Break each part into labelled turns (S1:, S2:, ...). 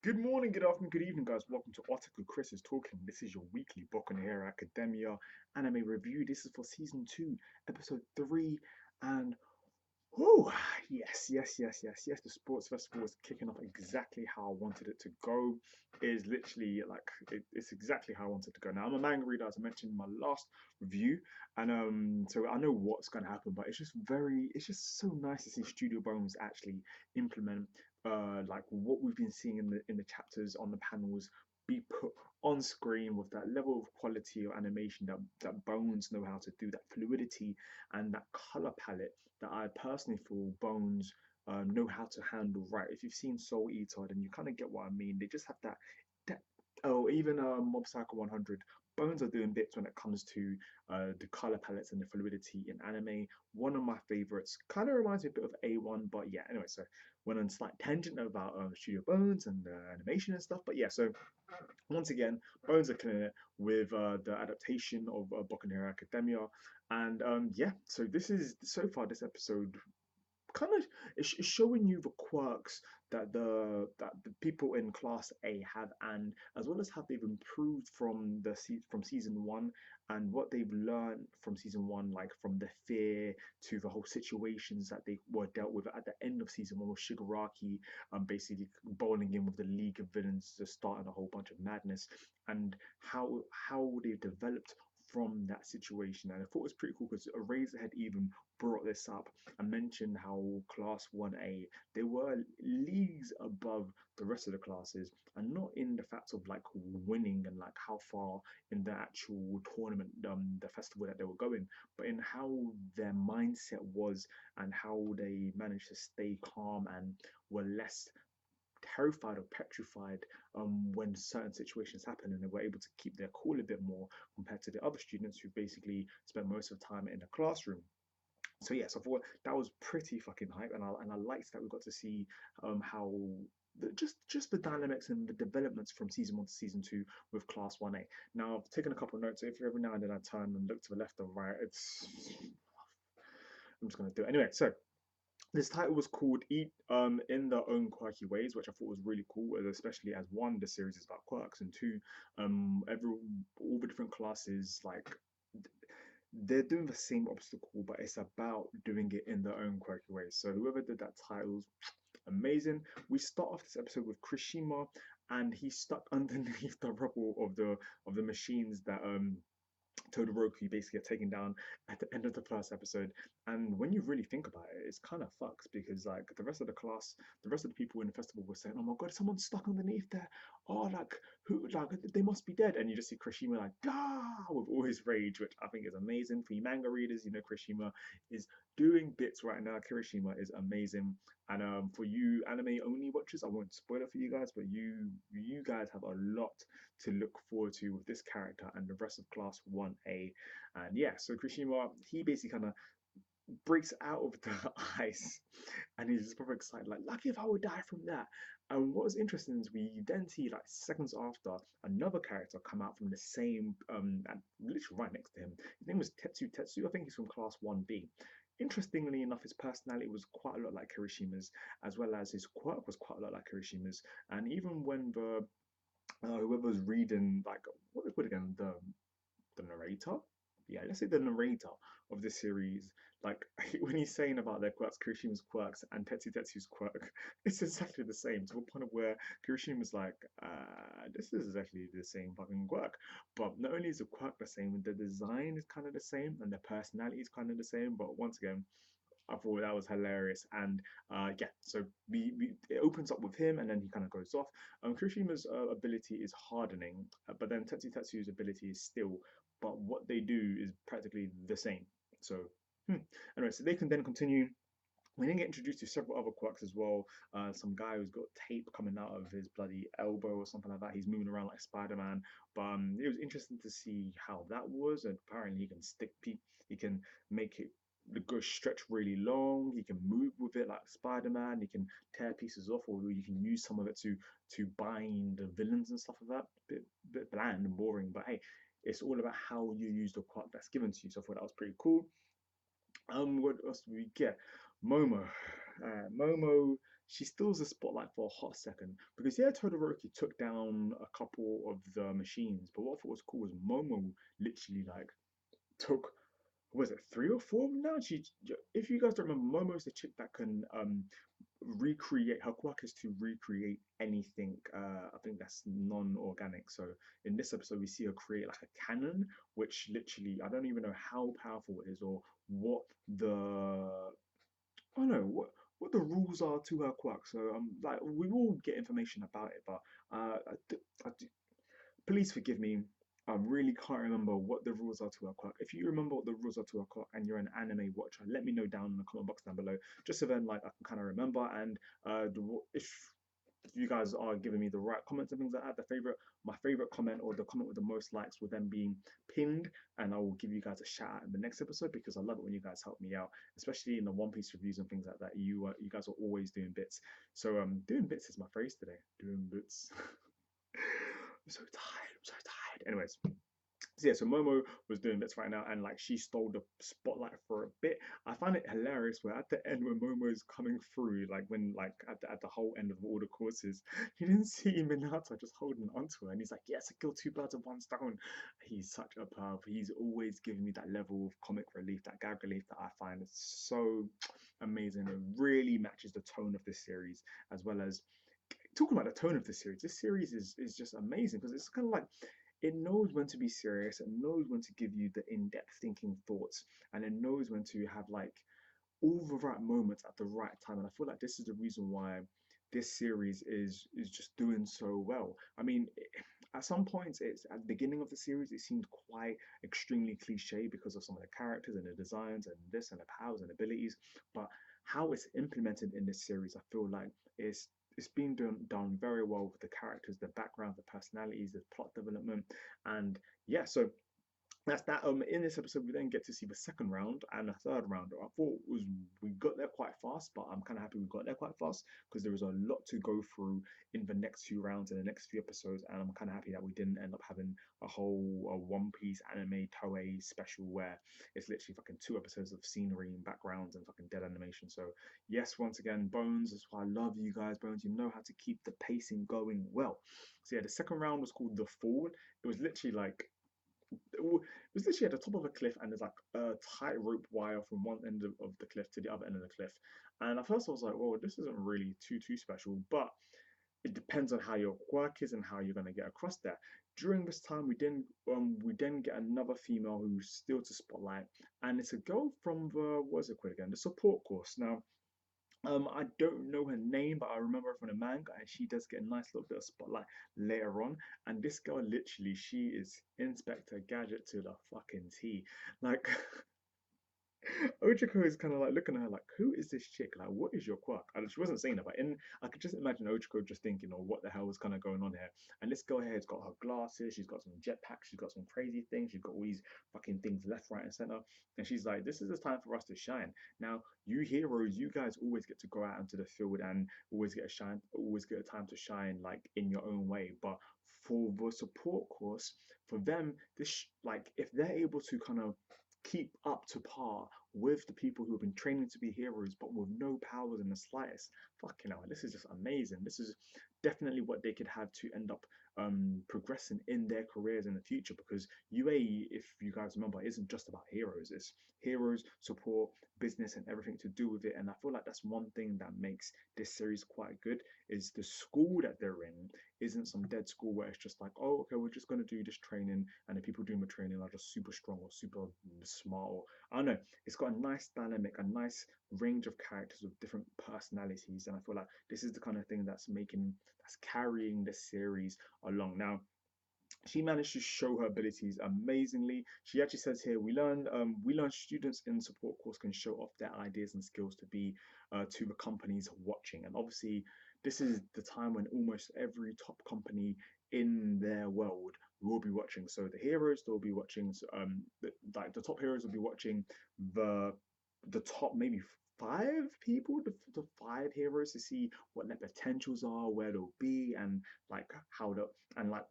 S1: Good morning, good afternoon, good evening, guys. Welcome to Article Chris is Talking. This is your weekly Boku no Hero Academia anime review. This is for season 2, episode 3. And oh, yes. The sports festival is kicking off exactly how I wanted it to go. It is literally it's exactly how I wanted to go. Now, I'm a manga reader, as I mentioned in my last review, and so I know what's going to happen, but it's just so nice to see Studio Bones actually implement like what we've been seeing in the chapters on the panels be put on screen with that level of quality or animation that Bones know how to do, that fluidity and that color palette that I personally feel Bones know how to handle right. If you've seen Soul Eater, then you kind of get what I mean. They just have that. Oh, even Mob Psycho 100. Bones are doing bits when it comes to the color palettes and the fluidity in anime. One of my favorites kind of reminds me a bit of A1, but yeah. Anyway, so went on a slight tangent about Studio Bones and animation and stuff. But yeah, so once again, Bones are killing it with the adaptation of Boku no Hero Academia, and yeah. So this is so far this episode kind of it's showing you the quirks that the people in Class A have, and as well as how they've improved from from season one and what they've learned from season one, like from the fear to the whole situations that they were dealt with at the end of season one with Shigaraki, basically bowling in with the League of Villains, just starting a whole bunch of madness, and how they've developed from that situation. And I thought it was pretty cool because Eraser had even brought this up. I mentioned how class 1A they were leagues above the rest of the classes, and not in the fact of like winning and like how far in the actual tournament, the festival that they were going, but in how their mindset was and how they managed to stay calm and were less terrified or petrified when certain situations happen, and they were able to keep their cool a bit more compared to the other students who basically spent most of the time in the classroom. So yes, I thought that was pretty fucking hype, and I liked that we got to see how just the dynamics and the developments from season one to season two with Class 1A. Now I've taken a couple of notes. So if every now and then I turn and look to the left or right, it's I'm just gonna do it anyway. So this title was called "Eat in Their Own Quirky Ways," which I thought was really cool, especially as one, the series is about quirks, and two, every all the different classes like they're doing the same obstacle, but it's about doing it in their own quirky ways. So whoever did that title's amazing. We start off this episode with Krishima, and he's stuck underneath the rubble of the machines that Todoroki basically get taken down at the end of the first episode. And when you really think about it, it's kind of fucks because like the rest of the class, the rest of the people in the festival were saying, "Oh my god, someone's stuck underneath there. Oh, like who? Like they must be dead." And you just see Kirishima like ah with all his rage, which I think is amazing for you manga readers. You know, Kirishima is doing bits right now. Kirishima is amazing. And for you anime only watchers, I won't spoil it for you guys, but you guys have a lot to look forward to with this character and the rest of Class 1A. And yeah, so Kirishima, he basically kind of breaks out of the ice and he's just proper excited, like, lucky if I would die from that. And what was interesting is we then see, like, seconds after, another character come out from the same, and literally right next to him. His name was Tetsu Tetsu. I think he's from Class 1B. Interestingly enough, his personality was quite a lot like Kirishima's, as well as his quirk was quite a lot like Kirishima's. And even when the whoever's reading, like, what they put again, the narrator, yeah, let's say the narrator of this series, like when he's saying about their quirks, Kirishima's quirks and Tetsu Tetsu's quirk, it's exactly the same, to a point of where Kirishima's like, this is exactly the same fucking quirk. But not only is the quirk the same, the design is kind of the same and the personality is kind of the same. But once again, I thought that was hilarious, and yeah, so we it opens up with him, and then he kind of goes off. Kirishima's ability is hardening, but then Tetsu Tetsu's ability is still, but what they do is practically the same. So anyway, so they can then continue. We then get introduced to several other quirks as well. Some guy who's got tape coming out of his bloody elbow or something like that. He's moving around like Spider-Man. But it was interesting to see how that was. And apparently, he can he can make it the go stretch really long. He can move with it like Spider-Man. He can tear pieces off, or you can use some of it to bind the villains and stuff like that. Bit bland and boring, but hey, it's all about how you use the quirk that's given to you. So I thought that was pretty cool. What else do we get? Momo. Momo. she steals the spotlight for a hot second because yeah, Todoroki took down a couple of the machines, but what I thought was cool was Momo literally like took, was it three or four of them now? If you guys don't remember, Momo's the chick that can recreate, her quirk is to recreate anything. I think that's non-organic. So in this episode, we see her create like a cannon, which literally I don't even know how powerful it is or what the I don't know what the rules are to her quirk. So like we will get information about it, but I do, please forgive me. I really can't remember what the rules are to her quirk. If you remember what the rules are to her quirk and you're an anime watcher, let me know down in the comment box down below, just so then like I can kind of remember. And if you guys are giving me the right comments and things like that, my favorite comment or the comment with the most likes will then be pinned, and I will give you guys a shout out in the next episode because I love it when you guys help me out, especially in the One Piece reviews and things like that. You guys are always doing bits. So doing bits is my phrase today. Doing bits. I'm so tired. I'm so tired. Anyways, so yeah, so Momo was doing bits right now, and like she stole the spotlight for a bit. I find it hilarious where at the end when Momo's coming through, like when like at the whole end of all the courses, you didn't see Minato just holding onto her, and he's like, "Yes, I killed two birds with one stone." He's such a perv. He's always giving me that level of comic relief, that gag relief that I find is so amazing. It really matches the tone of this series, as well as talking about the tone of this series. This series is just amazing because it's kind of like it knows when to be serious, it knows when to give you the in-depth thinking thoughts, and it knows when to have like all the right moments at the right time. And I feel like this is the reason why this series is just doing so well. I mean, at some points, it's at the beginning of the series, it seemed quite extremely cliche because of some of the characters and the designs and this and the powers and abilities. But how it's implemented in this series, I feel like it's been done very well with the characters, the background, the personalities, the plot development, and yeah. So that's that. In this episode, we then get to see the second round and the third round. I thought was we got there quite fast, but I'm kind of happy we got there quite fast because there was a lot to go through in the next few rounds and the next few episodes, and I'm kind of happy that we didn't end up having a whole One Piece anime Toei special where it's literally fucking 2 episodes of scenery and backgrounds and fucking dead animation. So yes, once again, Bones. That's why I love you guys, Bones. You know how to keep the pacing going well. So yeah, the second round was called the Fall. It was literally like it was literally at the top of a cliff, and there's like a tightrope wire from one end of the cliff to the other end of the cliff. And at first I was like, well, this isn't really too special, but it depends on how your quirk is and how you're gonna get across there. During this time, we then get another female who's still to spotlight, and it's a girl from the what's it called again? The support course. Now I don't know her name, but I remember her from the manga, and she does get a nice little bit of spotlight later on. And this girl, literally, she is Inspector Gadget to the fucking T. Like, Ochako is kind of like looking at her like, who is this chick? Like, what is your quirk? And she wasn't saying that, but I could just imagine Ochako just thinking, oh, what the hell is kind of going on here? And this girl here has got her glasses, she's got some jetpacks, she's got some crazy things, she's got all these fucking things left, right, and center. And she's like, this is the time for us to shine. Now, you heroes, you guys always get to go out into the field and always get a shine, always get a time to shine, like in your own way. But for the support course, for them, this like if they're able to kind of keep up to par with the people who have been training to be heroes but with no powers in the slightest. Fucking hell, this is just amazing. This is definitely what they could have to end up progressing in their careers in the future because UAE, if you guys remember, isn't just about heroes. It's heroes, support, business, and everything to do with it. And I feel like that's one thing that makes this series quite good is the school that they're in isn't some dead school where it's just like, oh, okay, we're just going to do this training and the people doing the training are just super strong or super smart or I don't know. It's got a nice dynamic, a nice range of characters with different personalities, and I feel like this is the kind of thing that's carrying the series along. Now, she managed to show her abilities amazingly. She actually says here, we learn students in support course can show off their ideas and skills to the companies watching. And obviously, this is the time when almost every top company in their world will be watching. So the heroes, they'll be watching. Like the top heroes will be watching the the top maybe 5 people, the 5 heroes to see what their potentials are, where they'll be, and like how to and like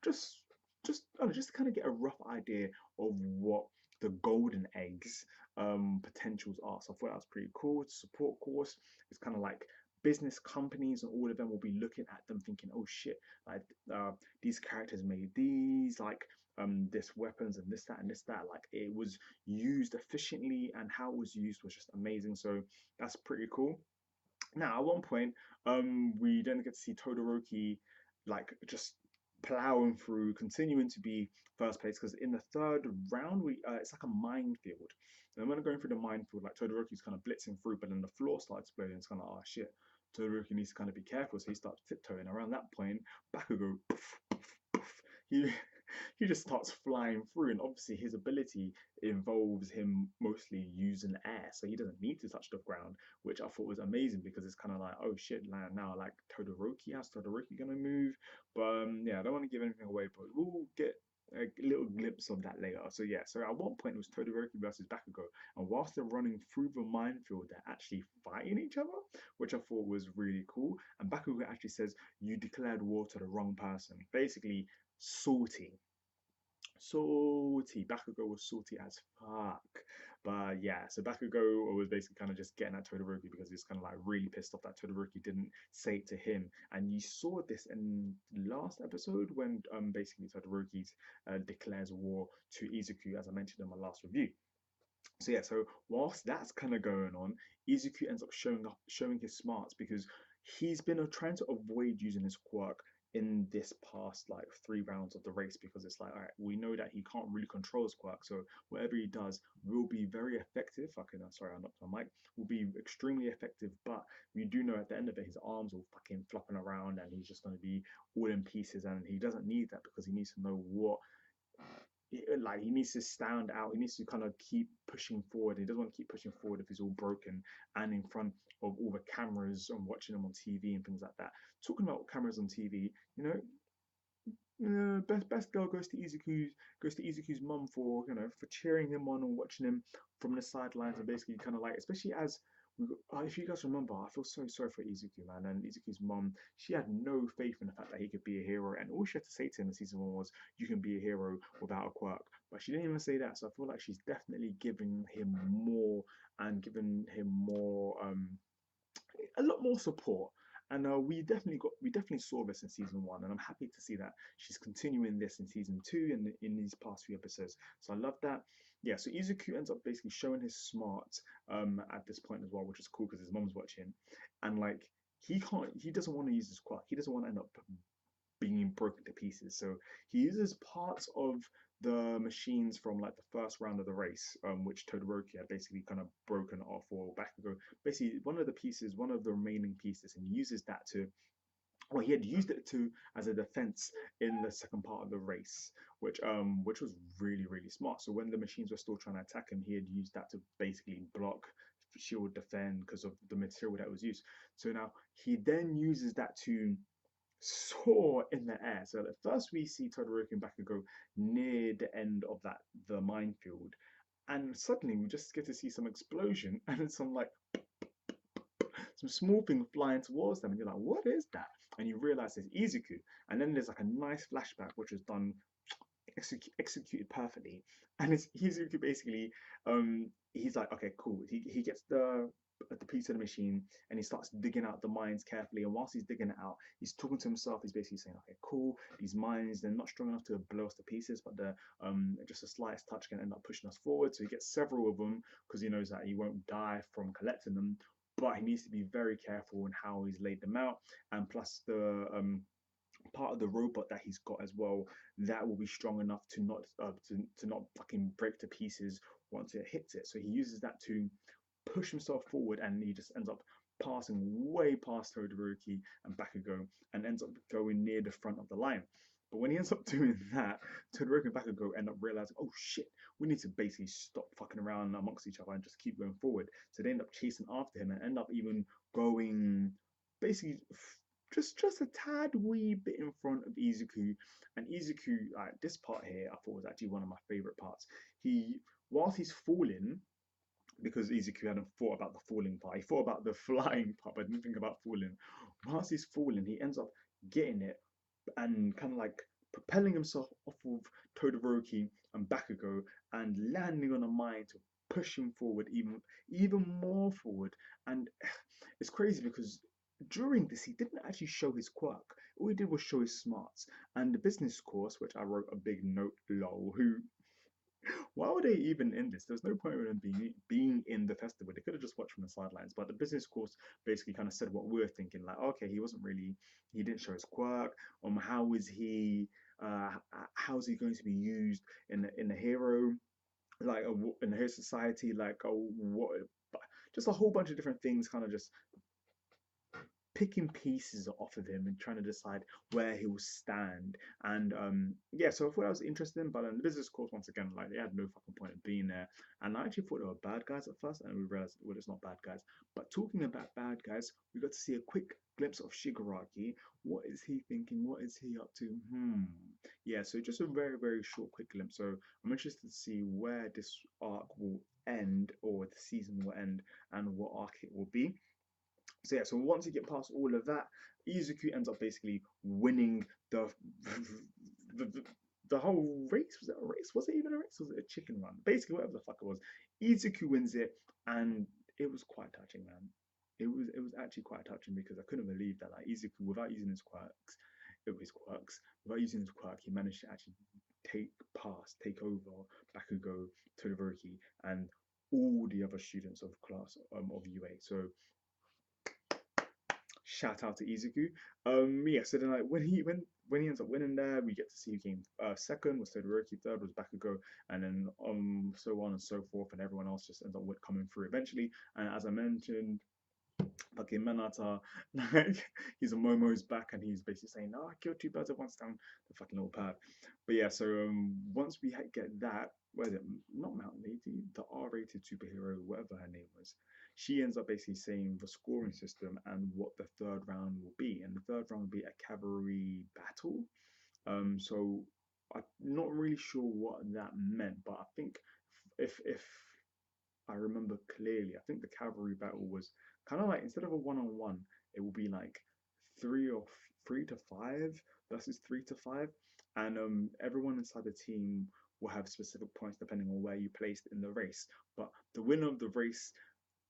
S1: just I don't know, just to kind of get a rough idea of what the golden eggs potentials are. So I thought that was pretty cool. It's a support course. It's kind of like business companies and all of them will be looking at them thinking, oh shit, like these characters made these, like this weapons and this, that, and this, that. Like it was used efficiently and how it was used was just amazing. So that's pretty cool. Now, at one point, we then get to see Todoroki like just plowing through, continuing to be first place because in the third round, we it's like a minefield. And when I'm going through the minefield, like Todoroki's kind of blitzing through, but then the floor starts exploding. It's kind of oh shit. Todoroki needs to kind of be careful, so he starts tiptoeing. Around that point, Bakugo, poof, poof, poof, he he just starts flying through, and obviously his ability involves him mostly using air, so he doesn't need to touch the ground, which I thought was amazing because it's kind of like, oh shit, now like Todoroki, how's Todoroki gonna move? But yeah, I don't want to give anything away, but we'll get a little glimpse of that later. So yeah, so at one point it was Todoroki versus Bakugo, and whilst they're running through the minefield, they're actually fighting each other, which I thought was really cool. And Bakugo actually says, "You declared war to the wrong person." Basically, salty. Salty. Bakugo was salty as fuck. But yeah, so Bakugo was basically kind of just getting at Todoroki because he's kind of like really pissed off that Todoroki didn't say it to him. And you saw this in last episode when basically Todoroki declares war to Izuku, as I mentioned in my last review. So yeah, so whilst that's kind of going on, Izuku ends up showing his smarts because he's been trying to avoid using his quirk in this past like 3 rounds of the race because it's like, all right, we know that he can't really control his quirk, so whatever he does will be very effective. Fucking, sorry, I knocked my mic. Will be extremely effective, but we do know at the end of it, his arms will fucking flopping around and he's just going to be all in pieces, and he doesn't need that because he needs to know what like he needs to stand out. He needs to kind of keep pushing forward. He doesn't want to keep pushing forward if he's all broken and in front of all the cameras and watching them on TV and things like that. Talking about cameras on TV, you know, best girl goes to Izuku's mum for for cheering him on and watching him from the sidelines and basically kind of like, especially as if you guys remember, I feel so sorry for Izuku, man. And Izuku's mum, she had no faith in the fact that he could be a hero, and all she had to say to him in season 1 was, "You can be a hero without a quirk." But she didn't even say that, so I feel like she's definitely giving him more and giving him more a lot more support. And we definitely saw this in season 1, and I'm happy to see that she's continuing this in season 2 and in these past few episodes. So I love that. Yeah, so Izuku ends up basically showing his smarts at this point as well, which is cool because his mom's watching, and like he doesn't want to use his quirk. He doesn't want to end up being broken to pieces. So he uses parts of the machines from like the first round of the race, which Todoroki had basically kind of broken off or Bakugo. Basically, one of the pieces, one of the remaining pieces, and he uses that to, well, he had used it to as a defense in the second part of the race, which was really smart. So when the machines were still trying to attack him, he had used that to basically block, shield, defend because of the material that was used. So now he then uses that to soar in the air. So at first we see Todoroki and Bakugo near the end of the minefield, and suddenly we just get to see some explosion and some like some small thing flying towards them, and you're like, what is that? And you realize it's Izuku, and then there's like a nice flashback which was done executed perfectly, and it's Izuku basically he's like, okay, cool. He gets the piece of the machine and he starts digging out the mines carefully, and whilst he's digging it out, he's talking to himself. He's basically saying, okay, cool, these mines, they're not strong enough to blow us to pieces, but they're just a slightest touch can end up pushing us forward. So he gets several of them because he knows that he won't die from collecting them, but he needs to be very careful in how he's laid them out. And plus the part of the robot that he's got as well, that will be strong enough to not fucking break to pieces once it hits it. So he uses that to push himself forward, and he just ends up passing way past Todoroki and Bakugo and ends up going near the front of the line. But when he ends up doing that, Todoroki and Bakugo end up realizing, oh shit, we need to basically stop fucking around amongst each other and just keep going forward. So they end up chasing after him and end up even going basically just a tad wee bit in front of Izuku. And Izuku, this part here, I thought was actually one of my favorite parts. Whilst he's falling, because Izuku hadn't thought about the falling part, he thought about the flying part, but didn't think about falling. Whilst he's falling, he ends up getting it and kind of like propelling himself off of Todoroki and Bakugo and landing on a mine to push him forward even more forward. And it's crazy because during this, he didn't actually show his quirk. All he did was show his smarts. And the business course, which I wrote a big note, lol, who, why were they even in this? There's no point in them being in the festival. They could have just watched from the sidelines. But the business course basically kind of said what we were thinking, like, okay, he didn't show his quirk. How is he, how is he going to be used in the hero, like in the hero society, like, what, just a whole bunch of different things, kind of just picking pieces off of him and trying to decide where he will stand. And yeah, so I thought that was interesting. But the business course, once again, like, they had no fucking point of being there. And I actually thought they were bad guys at first, and we realized, well, it's not bad guys. But talking about bad guys, we got to see a quick glimpse of Shigaraki. What is he thinking? What is he up to? Yeah, so just a very, very short, quick glimpse. So I'm interested to see where this arc will end, or the season will end, and what arc it will be. So yeah, so once you get past all of that, Izuku ends up basically winning the the, the whole race. Was it a race? Was it even a race? Was it a chicken run? Basically, whatever the fuck it was. Izuku wins it, and it was quite touching, man. It was actually quite touching, because I couldn't believe that, like, Izuku, without using without using his quirk, he managed to actually take over Bakugo, Todoroki, and all the other students of class of UA. So shout out to Izuku. Yeah, so then, like, when he ends up winning there, we get to see who came second was Todoroki, third was Bakugo, and then so on and so forth, and everyone else just ends up coming through eventually. And as I mentioned, fucking Manata, like, he's a Momo's back, and he's basically saying, "Oh, I killed two birds with one stone." The fucking little pad. But yeah, so once we get that, what is it? Not Mount Lady, the R-rated superhero, whatever her name was. She ends up basically saying the scoring system and what the third round will be, and the third round will be a cavalry battle. So I'm not really sure what that meant, but I think, if I remember clearly, I think the cavalry battle was kind of like, instead of a one-on-one, it will be like three or 3 to 5 versus 3 to 5, and everyone inside the team will have specific points depending on where you placed in the race. But the winner of the race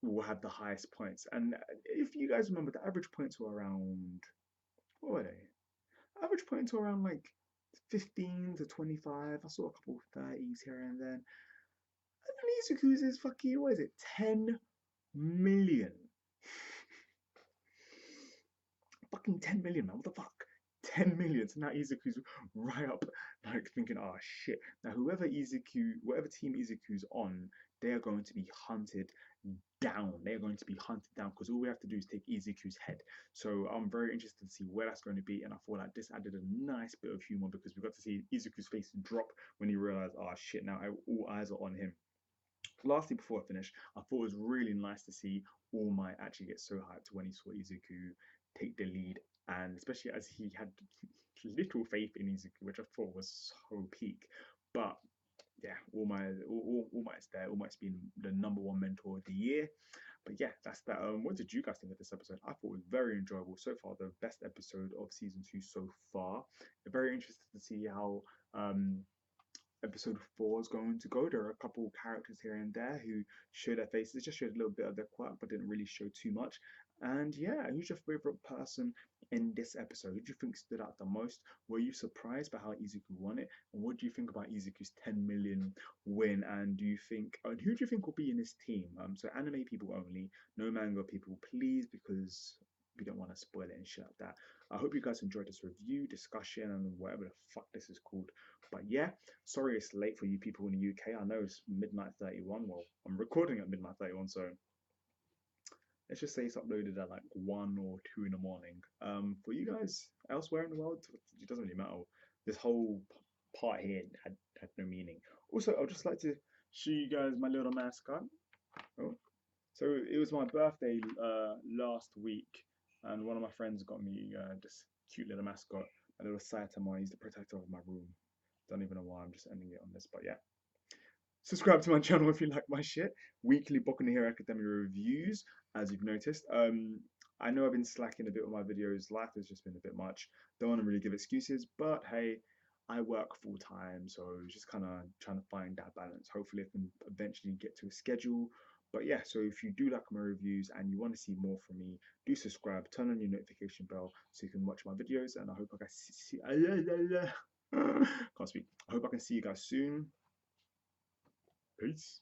S1: will have the highest points. And if you guys remember, the average points were around, what were they? Average points were around like 15 to 25. I saw a couple of 30s here and then. And Izuku's is fucking, what is it, 10 million? Fucking 10 million, man. What the fuck? 10 million. So now Izuku's right up, like, thinking, oh shit. Now, whatever team Izuku's on, they are going to be hunted down. They're going to be hunted down, because all we have to do is take Izuku's head. So I'm very interested to see where that's going to be. And I thought like this added a nice bit of humor, because we got to see Izuku's face drop when he realized, oh shit, now all eyes are on him. Lastly, before I finish, I thought it was really nice to see All Might actually get so hyped when he saw Izuku take the lead, and especially as he had little faith in Izuku, which I thought was so peak. But yeah, All Might's there. All Might's been the #1 mentor of the year. But yeah, that's that. What did you guys think of this episode? I thought it was very enjoyable so far. The best episode of season 2 so far. I'm very interested to see how episode 4 is going to go. There are a couple characters here and there who show their faces, just showed a little bit of their quirk, but didn't really show too much. And yeah, who's your favorite person in this episode? Who do you think stood out the most? Were you surprised by how Izuku won it? And what do you think about Izuku's 10 million win? And who do you think will be in this team? So anime people only, no manga people, please, because we don't want to spoil it and shit like that. I hope you guys enjoyed this review, discussion, and whatever the fuck this is called. But yeah, sorry it's late for you people in the UK. I know it's midnight 31. Well, I'm recording at midnight 31, so let's just say it's uploaded at like 1 or 2 in the morning. For you guys elsewhere in the world, it doesn't really matter. This whole part here had no meaning. Also, I'd just like to show you guys my little mascot. Oh, so it was my birthday last week, and one of my friends got me this cute little mascot, a little Saitama. He's the protector of my room. Don't even know why I'm just ending it on this, but yeah. Subscribe to my channel if you like my shit. Weekly Boku no Hero Academia reviews, as you've noticed. I know I've been slacking a bit with my videos. Life has just been a bit much. Don't want to really give excuses, but hey, I work full time, so just kind of trying to find that balance. Hopefully, I can eventually get to a schedule But yeah, so if you do like my reviews and you want to see more from me, do subscribe, turn on your notification bell so you can watch my videos. And I hope I can see can't speak. I hope I can see you guys soon. Peace.